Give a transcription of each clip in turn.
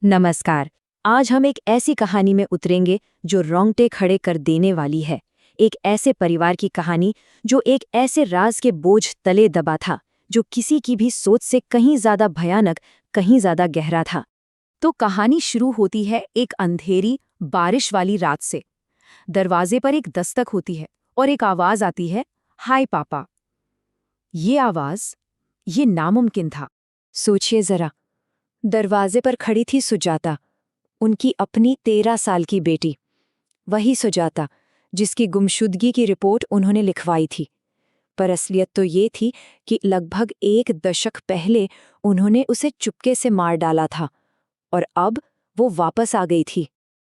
नमस्कार। आज हम एक ऐसी कहानी में उतरेंगे जो रोंगटे खड़े कर देने वाली है। एक ऐसे परिवार की कहानी जो एक ऐसे राज के बोझ तले दबा था, जो किसी की भी सोच से कहीं ज्यादा भयानक, कहीं ज्यादा गहरा था। तो कहानी शुरू होती है एक अंधेरी, बारिश वाली रात से। दरवाजे पर एक दस्तक होती है और एक आवाज आती है, हाय पापा। ये आवाज, ये नामुमकिन था। सोचिए जरा, दरवाजे पर खड़ी थी सुजाता, उनकी अपनी 13 साल की बेटी। वही सुजाता जिसकी गुमशुदगी की रिपोर्ट उन्होंने लिखवाई थी। पर असलियत तो ये थी कि लगभग 1 दशक पहले उन्होंने उसे चुपके से मार डाला था, और अब वो वापस आ गई थी।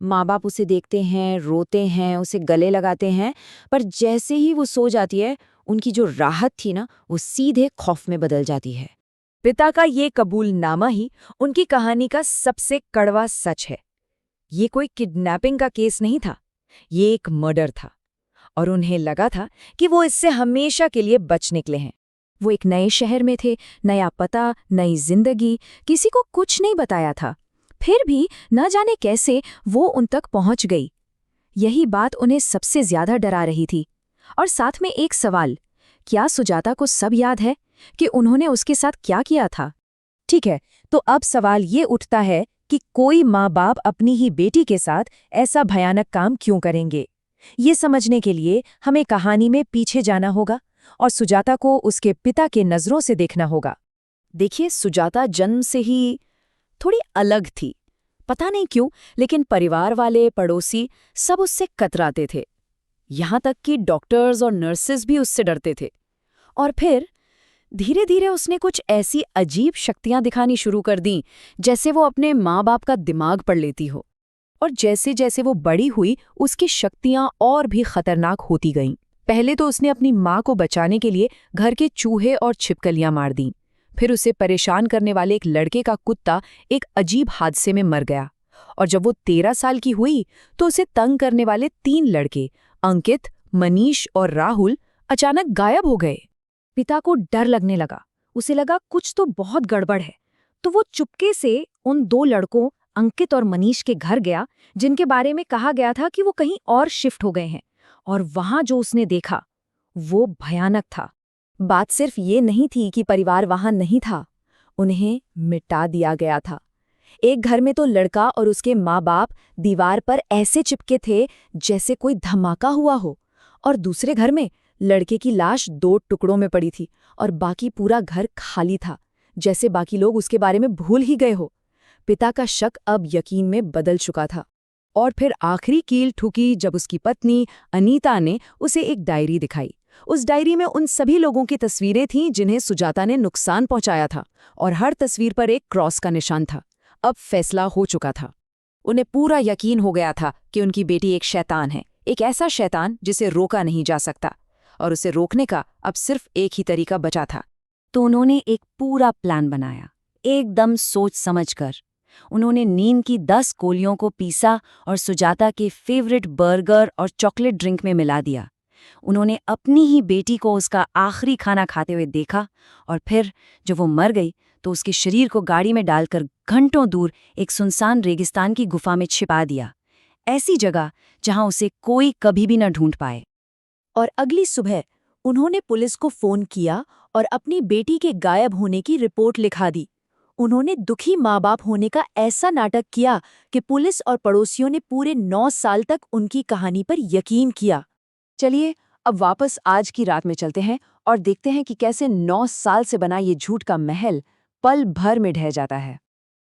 माँ बाप उसे देखते हैं, रोते हैं, उसे गले लगाते हैं, पर जैसे ही वो सो जाती है, उनकी जो राहत थी ना, वो सीधे खौफ में बदल जाती है। पिता का ये कबूलनामा ही उनकी कहानी का सबसे कड़वा सच है। ये कोई किडनैपिंग का केस नहीं था, ये एक मर्डर था, और उन्हें लगा था कि वो इससे हमेशा के लिए बच निकले हैं। वो एक नए शहर में थे, नया पता, नई जिंदगी, किसी को कुछ नहीं बताया था। फिर भी न जाने कैसे वो उन तक पहुंच गई। यही बात उन्हें सबसे ज्यादा डरा रही थी। और साथ में एक सवाल, क्या सुजाता को सब याद है कि उन्होंने उसके साथ क्या किया था? ठीक है, तो अब सवाल ये उठता है कि कोई माँ बाप अपनी ही बेटी के साथ ऐसा भयानक काम क्यों करेंगे? ये समझने के लिए हमें कहानी में पीछे जाना होगा और सुजाता को उसके पिता के नजरों से देखना होगा। देखिए, सुजाता जन्म से ही थोड़ी अलग थी। पता नहीं क्यों, लेकिन परिवार वाले, पड़ोसी सब उससे कतराते थे। यहाँ तक कि डॉक्टर्स और नर्सेस भी उससे डरते थे। और फिर धीरे धीरे उसने कुछ ऐसी अजीब शक्तियां दिखानी शुरू कर दी, जैसे वो अपने माँ बाप का दिमाग पढ़ लेती हो। और जैसे जैसे वो बड़ी हुई, उसकी शक्तियां और भी खतरनाक होती गईं। पहले तो उसने अपनी माँ को बचाने के लिए घर के चूहे और छिपकलियां मार दीं। फिर उसे परेशान करने वाले एक लड़के का कुत्ता एक अजीब हादसे में मर गया। और जब वो 13 साल की हुई, तो उसे तंग करने वाले 3 लड़के, अंकित, मनीष और राहुल, अचानक गायब हो गए। पिता को डर लगने लगा। उसे लगा कुछ तो बहुत गड़बड़ है। तो वो चुपके से उन 2 लड़कों, अंकित और मनीष के घर गया, जिनके बारे में कहा गया था कि वो कहीं और शिफ्ट हो गए हैं। और वहां जो उसने देखा, वो भयानक था। बात सिर्फ ये नहीं थी कि परिवार वहां नहीं था, उन्हें मिटा दिया गया था। एक घर में तो लड़का और उसके माँ बाप दीवार पर ऐसे चिपके थे जैसे कोई धमाका हुआ हो, और दूसरे घर में लड़के की लाश 2 टुकड़ों में पड़ी थी और बाकी पूरा घर खाली था, जैसे बाकी लोग उसके बारे में भूल ही गए हो। पिता का शक अब यकीन में बदल चुका था। और फिर आखिरी कील ठुकी जब उसकी पत्नी अनीता ने उसे एक डायरी दिखाई। उस डायरी में उन सभी लोगों की तस्वीरें थीं जिन्हें सुजाता ने नुकसान पहुंचाया था, और हर तस्वीर पर एक क्रॉस का निशान था। अब फैसला हो चुका था। उन्हें पूरा यकीन हो गया था कि उनकी बेटी एक शैतान है, एक ऐसा शैतान जिसे रोका नहीं जा सकता, और उसे रोकने का अब सिर्फ एक ही तरीका बचा था। तो उन्होंने एक पूरा प्लान बनाया, एकदम सोच समझकर। उन्होंने नींद की 10 गोलियों को पीसा और सुजाता के फेवरेट बर्गर और चॉकलेट ड्रिंक में मिला दिया। उन्होंने अपनी ही बेटी को उसका आखिरी खाना खाते हुए देखा, और फिर जब वो मर गई तो उसके शरीर को गाड़ी में डालकर घंटों दूर एक सुनसान रेगिस्तान की गुफा में छिपा दिया, ऐसी जगह जहां उसे कोई कभी भी न ढूंढ पाए। और अगली सुबह उन्होंने पुलिस को फोन किया और अपनी बेटी के गायब होने की रिपोर्ट लिखा दी। उन्होंने दुखी माँ बाप होने का ऐसा नाटक किया कि पुलिस और पड़ोसियों ने पूरे 9 साल तक उनकी कहानी पर यकीन किया। चलिए, अब वापस आज की रात में चलते हैं और देखते हैं कि कैसे 9 साल से बना ये झूठ का महल पल भर में ढह जाता है।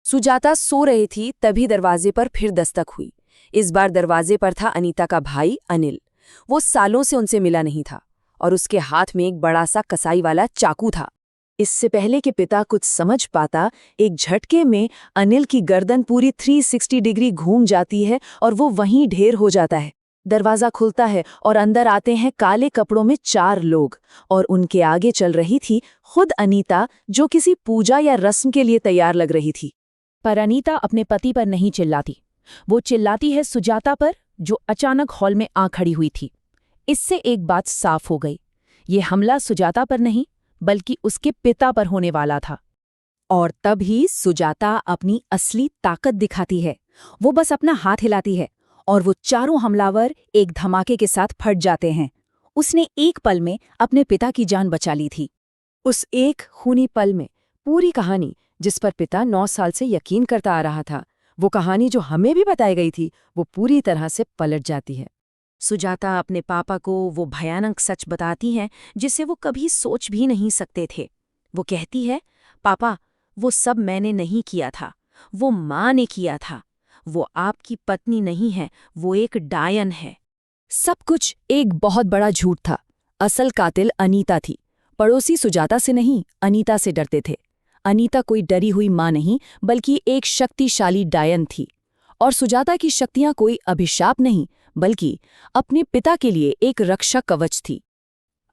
सुजाता सो रही थी, तभी दरवाजे पर फिर दस्तक हुई। इस बार दरवाजे पर था अनीता का भाई अनिल। वो सालों से उनसे मिला नहीं था, और उसके हाथ में एक बड़ा सा कसाई वाला चाकू था। इससे पहले कि पिता कुछ समझ पाता, एक झटके में अनिल की गर्दन पूरी 360 डिग्री घूम जाती है और वो वहीं ढेर हो जाता है। दरवाजा खुलता है और अंदर आते हैं काले कपड़ों में 4 लोग, और उनके आगे चल रही थी खुद अनीता, जो किसी पूजा या रस्म के लिए तैयार लग रही थी। पर अनीता अपने पति पर नहीं चिल्लाती, वो चिल्लाती है सुजाता पर, जो अचानक हॉल में आ खड़ी हुई थी। इससे एक बात साफ हो गई, ये हमला सुजाता पर नहीं, बल्कि उसके पिता पर होने वाला था। और तब ही सुजाता अपनी असली ताकत दिखाती है। वो बस अपना हाथ हिलाती है और वो चारों हमलावर एक धमाके के साथ फट जाते हैं। उसने एक पल में अपने पिता की जान बचा ली थी। उस एक खूनी पल में पूरी कहानी, जिस पर पिता 9 साल से यकीन करता आ रहा था, वो कहानी जो हमें भी बताई गई थी, वो पूरी तरह से पलट जाती है। सुजाता अपने पापा को वो भयानक सच बताती है जिसे वो कभी सोच भी नहीं सकते थे। वो कहती है, पापा, वो सब मैंने नहीं किया था, वो माँ ने किया था। वो आपकी पत्नी नहीं है, वो एक डायन है। सब कुछ एक बहुत बड़ा झूठ था। असल कातिल अनीता थी। पड़ोसी सुजाता से नहीं, अनीता से डरते थे। अनीता कोई डरी हुई माँ नहीं, बल्कि एक शक्तिशाली डायन थी। और सुजाता की शक्तियां कोई अभिशाप नहीं, बल्कि अपने पिता के लिए एक रक्षा कवच थी।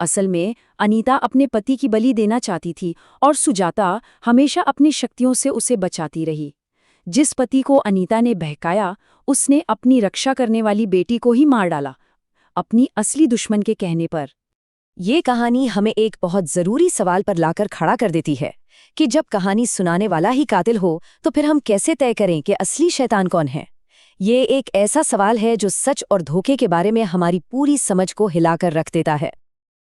असल में अनीता अपने पति की बलि देना चाहती थी और सुजाता हमेशा अपनी शक्तियों से उसे बचाती रही। जिस पति को अनीता ने बहकाया, उसने अपनी रक्षा करने वाली बेटी को ही मार डाला, अपनी असली दुश्मन के कहने पर। ये कहानी हमें एक बहुत जरूरी सवाल पर लाकर खड़ा कर देती है कि जब कहानी सुनाने वाला ही कातिल हो, तो फिर हम कैसे तय करें कि असली शैतान कौन है? ये एक ऐसा सवाल है जो सच और धोखे के बारे में हमारी पूरी समझ को हिलाकर रख देता है।